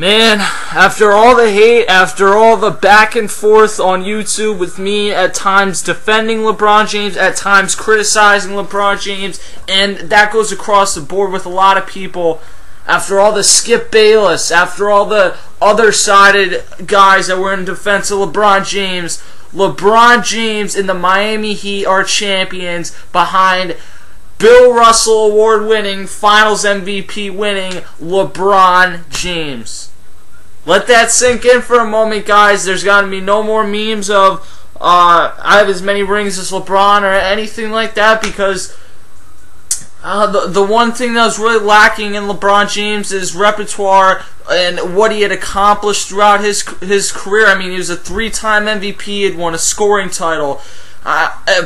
Man, after all the hate, after all the back and forth on YouTube with me at times defending LeBron James, at times criticizing LeBron James, and that goes across the board with a lot of people, after all the Skip Bayless, after all the other-sided guys that were in defense of LeBron James and the Miami Heat are champions behind Bill Russell award-winning, Finals MVP winning LeBron James. Let that sink in for a moment, guys. There's got to be no more memes of I have as many rings as LeBron or anything like that, because the one thing that was really lacking in LeBron James' repertoire and what he had accomplished throughout his career. I mean, he was a 3-time MVP, he had won a scoring title,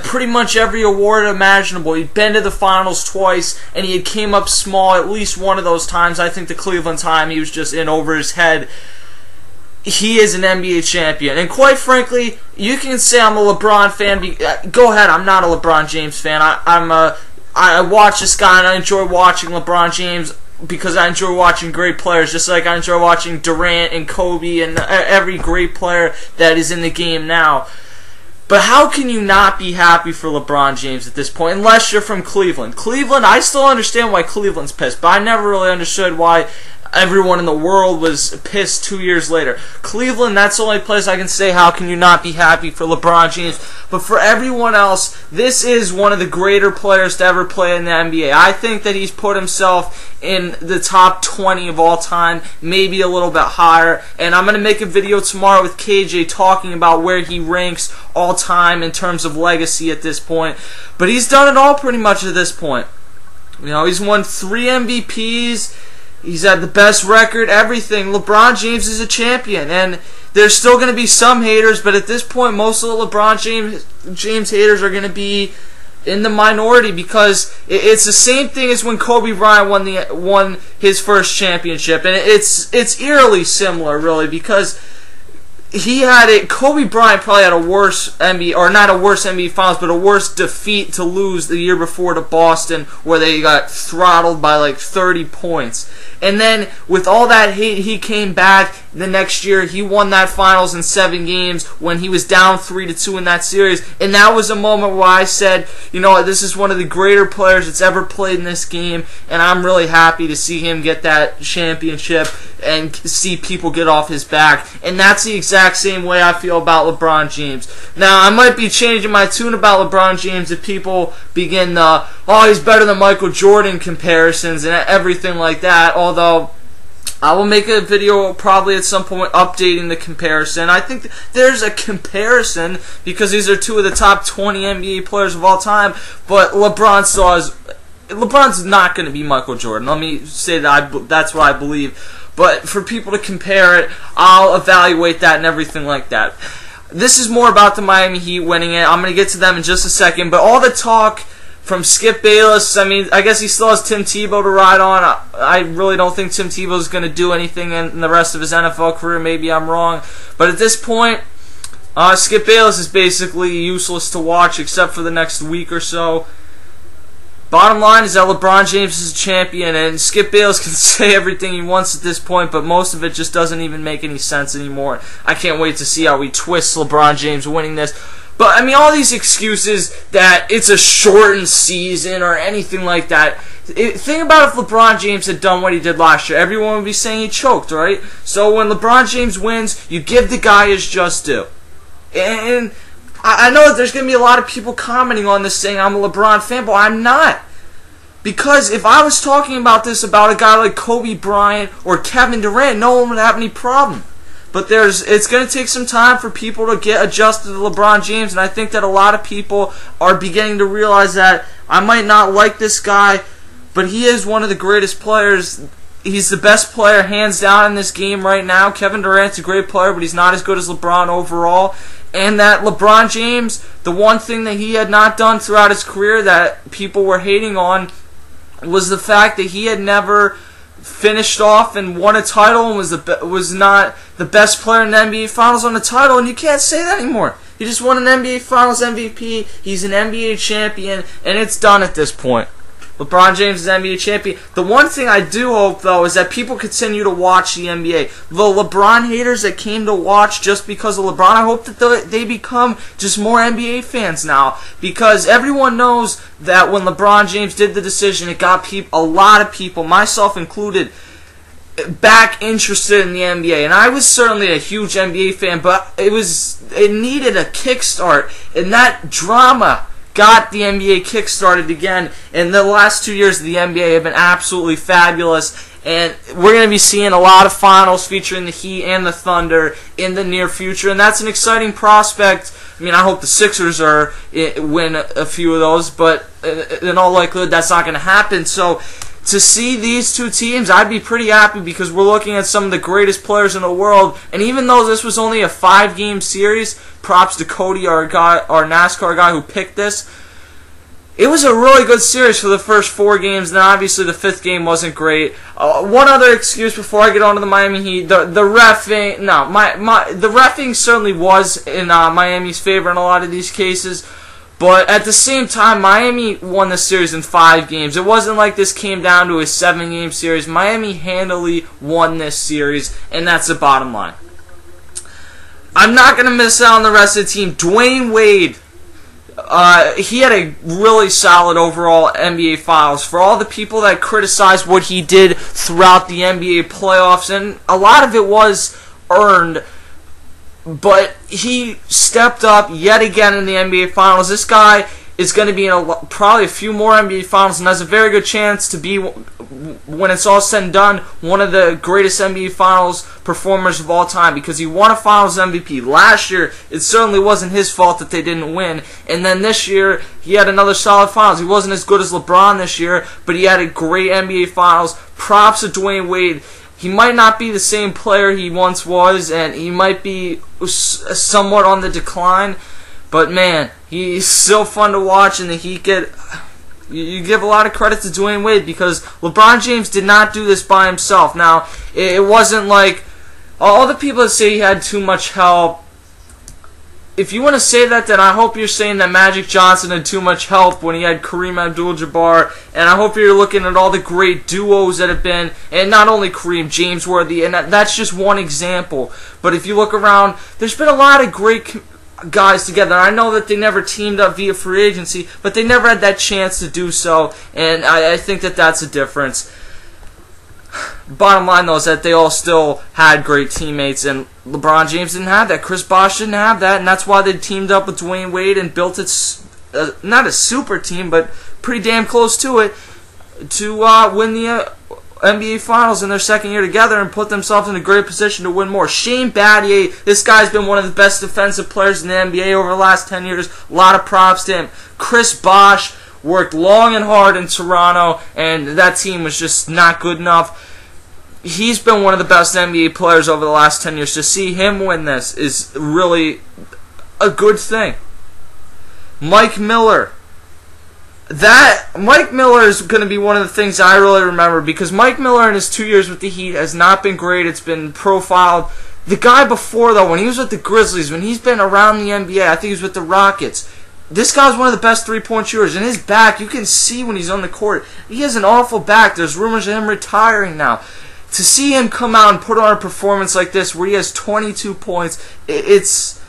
pretty much every award imaginable. He'd been to the finals twice, and he had came up small at least one of those times. I think the Cleveland time, he was just in over his head. He is an NBA champion, and quite frankly, you can say I'm a LeBron fan. Go ahead, I'm not a LeBron James fan. I watch this guy, and I enjoy watching LeBron James because I enjoy watching great players, just like I enjoy watching Durant and Kobe and every great player that is in the game now. But how can you not be happy for LeBron James at this point, unless you're from Cleveland? Cleveland, I still understand why Cleveland's pissed, but I never really understood why everyone in the world was pissed 2 years later. Cleveland, that's the only place I can say how can you not be happy for LeBron James. But for everyone else, this is one of the greater players to ever play in the NBA. I think that he's put himself in the top 20 of all time, maybe a little bit higher. And I'm going to make a video tomorrow with KJ talking about where he ranks all time in terms of legacy at this point. But he's done it all pretty much at this point. You know, he's won 3 MVPs. He's had the best record, everything. LeBron James is a champion, and there's still going to be some haters, but at this point, most of the LeBron James haters are going to be in the minority, because it's the same thing as when Kobe Bryant won his first championship, and it's eerily similar, really, because he had it. Kobe Bryant probably had a worse NBA, or not a worse NBA Finals, but a worse defeat to lose the year before to Boston, where they got throttled by like 30 points. And then with all that hate, he came back the next year. He won that Finals in 7 games when he was down 3-2 in that series. And that was a moment where I said, you know what, this is one of the greater players that's ever played in this game, and I'm really happy to see him get that championship and see people get off his back. And that's the exact same way I feel about LeBron James. Now, I might be changing my tune about LeBron James if people begin the, oh, he's better than Michael Jordan comparisons and everything like that, although I will make a video probably at some point updating the comparison. I think there's a comparison because these are 2 of the top 20 NBA players of all time, but LeBron's not going to be Michael Jordan. Let me say that that's what I believe. But for people to compare it, I'll evaluate that and everything like that. This is more about the Miami Heat winning it. I'm going to get to them in just a second. But all the talk from Skip Bayless, I mean, I guess he still has Tim Tebow to ride on. I really don't think Tim Tebow is going to do anything in the rest of his NFL career. Maybe I'm wrong. But at this point, Skip Bayless is basically useless to watch except for the next week or so. Bottom line is that LeBron James is a champion, and Skip Bayless can say everything he wants at this point, but most of it just doesn't even make any sense anymore. I can't wait to see how he twists LeBron James winning this. But, I mean, all these excuses that it's a shortened season or anything like that. Think about if LeBron James had done what he did last year. Everyone would be saying he choked, right? So when LeBron James wins, you give the guy his just due. And I know that there's going to be a lot of people commenting on this saying I'm a LeBron fan, but I'm not. Because if I was talking about this about a guy like Kobe Bryant or Kevin Durant, no one would have any problem. But it's going to take some time for people to get adjusted to LeBron James, and I think that a lot of people are beginning to realize that I might not like this guy, but he is one of the greatest players. He's the best player hands down in this game right now. Kevin Durant's a great player, but he's not as good as LeBron overall. And that LeBron James, the one thing that he had not done throughout his career that people were hating on was the fact that he had never finished off and won a title and was not the best player in the NBA Finals on a title, and you can't say that anymore. He just won an NBA Finals MVP, he's an NBA champion, and it's done at this point. LeBron James is NBA champion. The one thing I do hope, though, is that people continue to watch the NBA. The LeBron haters that came to watch just because of LeBron, I hope that they become just more NBA fans now. Because everyone knows that when LeBron James did the decision, it got a lot of people, myself included, back interested in the NBA. And I was certainly a huge NBA fan, but it needed a kickstart. And that drama got the NBA kick-started again, and the last 2 years of the NBA have been absolutely fabulous, and we're going to be seeing a lot of finals featuring the Heat and the Thunder in the near future, and that's an exciting prospect. I mean, I hope the Sixers win a few of those, but in all likelihood that's not going to happen. So to see these two teams, I'd be pretty happy because we're looking at some of the greatest players in the world. And even though this was only a 5-game series, props to Cody, our NASCAR guy who picked this, it was a really good series for the first 4 games. And obviously the 5th game wasn't great. One other excuse before I get on to the Miami Heat, the reffing. No, the reffing certainly was in Miami's favor in a lot of these cases. But at the same time, Miami won the series in 5 games. It wasn't like this came down to a 7-game series. Miami handily won this series, and that's the bottom line. I'm not going to miss out on the rest of the team. Dwayne Wade, he had a really solid overall NBA Finals. For all the people that criticized what he did throughout the NBA playoffs, and a lot of it was earned, but he stepped up yet again in the NBA Finals. This guy is going to be in probably a few more NBA Finals and has a very good chance to be, when it's all said and done, one of the greatest NBA Finals performers of all time because he won a Finals MVP. Last year, it certainly wasn't his fault that they didn't win. And then this year, he had another solid Finals. He wasn't as good as LeBron this year, but he had a great NBA Finals. Props to Dwayne Wade. He might not be the same player he once was, and he might be somewhat on the decline, but man, he's still fun to watch, and you give a lot of credit to Dwayne Wade because LeBron James did not do this by himself. Now, it wasn't like all the people that say he had too much help. If you want to say that, then I hope you're saying that Magic Johnson had too much help when he had Kareem Abdul-Jabbar, and I hope you're looking at all the great duos that have been, and not only Kareem, James Worthy, and that's just one example. But if you look around, there's been a lot of great guys together. I know that they never teamed up via free agency, but they never had that chance to do so, and I think that that's a difference. Bottom line, though, is that they all still had great teammates, and LeBron James didn't have that. Chris Bosh didn't have that, and that's why they teamed up with Dwayne Wade and built not a super team, but pretty damn close to it, to win the NBA Finals in their second year together and put themselves in a great position to win more. Shane Battier, this guy's been one of the best defensive players in the NBA over the last 10 years. A lot of props to him. Chris Bosh worked long and hard in Toronto, and that team was just not good enough. He's been one of the best NBA players over the last 10 years. To see him win this is really a good thing. Mike Miller. Mike Miller is going to be one of the things I really remember because Mike Miller in his 2 years with the Heat has not been great. It's been profiled. The guy before, though, when he was with the Grizzlies, when he's been around the NBA, I think he was with the Rockets, this guy's one of the best three-point shooters. And his back, you can see when he's on the court, he has an awful back. There's rumors of him retiring now. To see him come out and put on a performance like this where he has 22 points, it's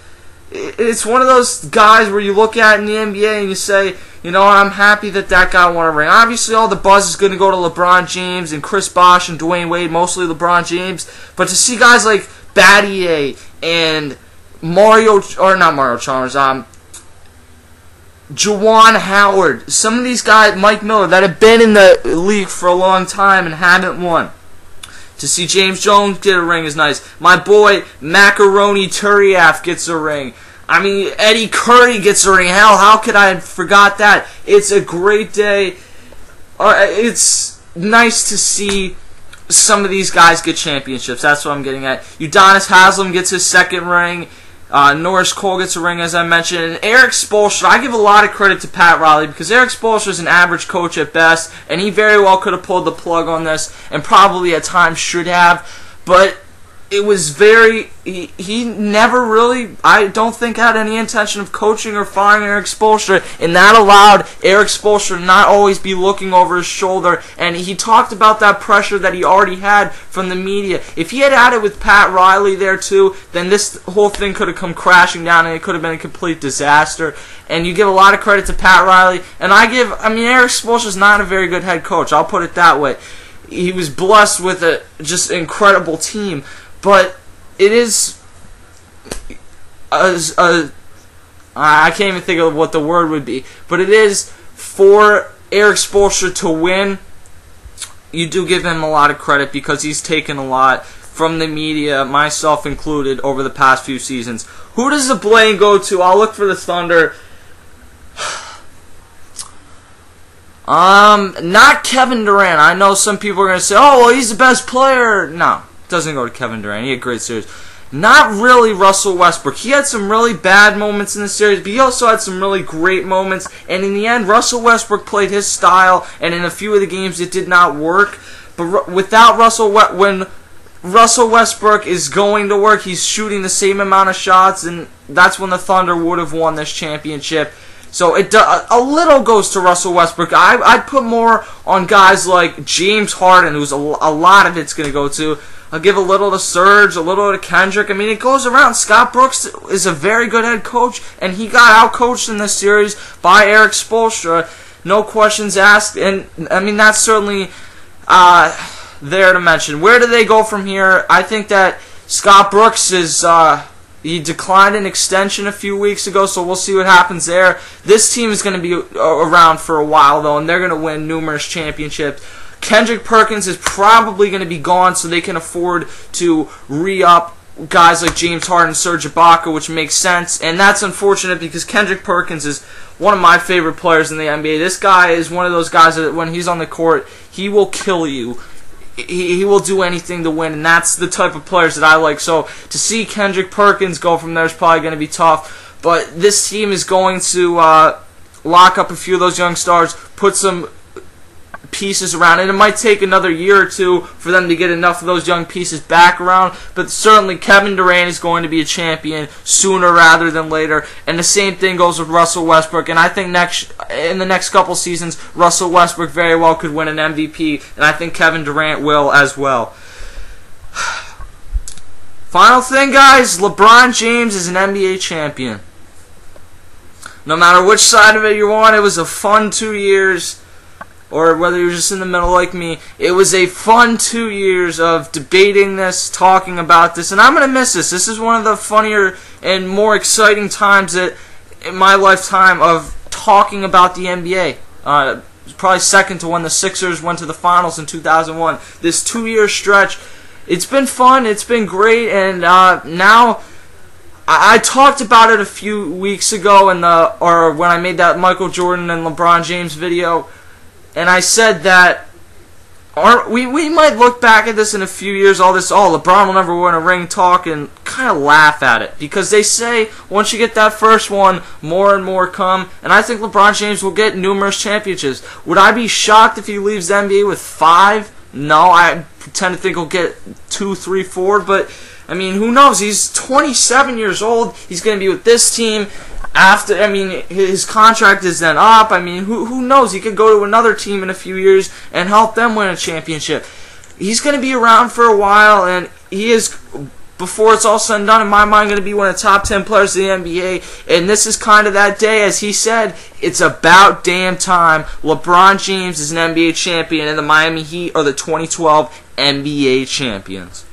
one of those guys where you look at in the NBA and you say, you know, I'm happy that guy won a ring. Obviously, all the buzz is going to go to LeBron James and Chris Bosh and Dwayne Wade, mostly LeBron James. But to see guys like Battier and Juwan Howard, some of these guys, Mike Miller, that have been in the league for a long time and haven't won. To see James Jones get a ring is nice. My boy Macaroni Turiaf gets a ring. I mean, Eddie Curry gets a ring. Hell, how could I have forgot that? It's a great day. It's nice to see some of these guys get championships. That's what I'm getting at. Udonis Haslem gets his second ring. Norris Cole gets a ring, as I mentioned. And Eric Spoelstra, I give a lot of credit to Pat Riley because Eric Spoelstra is an average coach at best, and he very well could have pulled the plug on this and probably at times should have. But it was very, he never really, I don't think, had any intention of coaching or firing Erik Spoelstra, and that allowed Erik Spoelstra to not always be looking over his shoulder, and he talked about that pressure that he already had from the media. If he had it with Pat Riley there too, then this whole thing could have come crashing down, and it could have been a complete disaster. And you give a lot of credit to Pat Riley, and I mean, Erik Spoelstra's not a very good head coach, I'll put it that way. He was blessed with a just incredible team. But it is, I can't even think of what the word would be, but it is for Erik Spoelstra to win. You do give him a lot of credit because he's taken a lot from the media, myself included, over the past few seasons. Who does the blame go to? I'll look for the Thunder. Not Kevin Durant. I know some people are going to say, oh, well, he's the best player. No. Doesn't go to Kevin Durant. He had a great series. Not really Russell Westbrook. He had some really bad moments in the series, but he also had some really great moments. And in the end, Russell Westbrook played his style, and in a few of the games it did not work. But without when Russell Westbrook is going to work, he's shooting the same amount of shots, and that's when the Thunder would have won this championship. So a little goes to Russell Westbrook. I'd put more on guys like James Harden, who's a lot of it's going to go to. I'll give a little to Serge, a little to Kendrick. I mean, it goes around. Scott Brooks is a very good head coach, and he got out-coached in this series by Erik Spoelstra. No questions asked, and, I mean, that's certainly there to mention. Where do they go from here? I think that Scott Brooks is, he declined an extension a few weeks ago, so we'll see what happens there. This team is going to be around for a while, though, and they're going to win numerous championships. Kendrick Perkins is probably going to be gone, so they can afford to re-up guys like James Harden and Serge Ibaka, which makes sense. And that's unfortunate because Kendrick Perkins is one of my favorite players in the NBA. This guy is one of those guys that when he's on the court, he will kill you. He will do anything to win, and that's the type of players that I like. So to see Kendrick Perkins go from there is probably going to be tough. But this team is going to lock up a few of those young stars, put some pieces around it. It might take another year or two for them to get enough of those young pieces back around, but certainly Kevin Durant is going to be a champion sooner rather than later, and the same thing goes with Russell Westbrook. And I think in the next couple seasons, Russell Westbrook very well could win an MVP, and I think Kevin Durant will as well. Final thing, guys, LeBron James is an NBA champion. No matter which side of it you're on, it was a fun 2 years. Or whether you're just in the middle like me, it was a fun 2 years of debating this, talking about this, and I'm going to miss this. This is one of the funnier and more exciting times in my lifetime of talking about the NBA. Probably second to when the Sixers went to the finals in 2001. This 2 year stretch, it's been fun, it's been great, and now I talked about it a few weeks ago or when I made that Michael Jordan and LeBron James video. And I said that we might look back at this in a few years, LeBron will never win a ring talk, and kind of laugh at it. Because they say once you get that first one, more and more come. And I think LeBron James will get numerous championships. Would I be shocked if he leaves the NBA with 5? No, I tend to think he'll get 2, 3, 4. But, I mean, who knows? He's 27 years old. He's going to be with this team. His contract is then up. I mean, who knows? He could go to another team in a few years and help them win a championship. He's going to be around for a while, and he is, before it's all said and done, in my mind, going to be one of the top 10 players in the NBA. And this is kind of that day, as he said, it's about damn time. LeBron James is an NBA champion, and the Miami Heat are the 2012 NBA champions.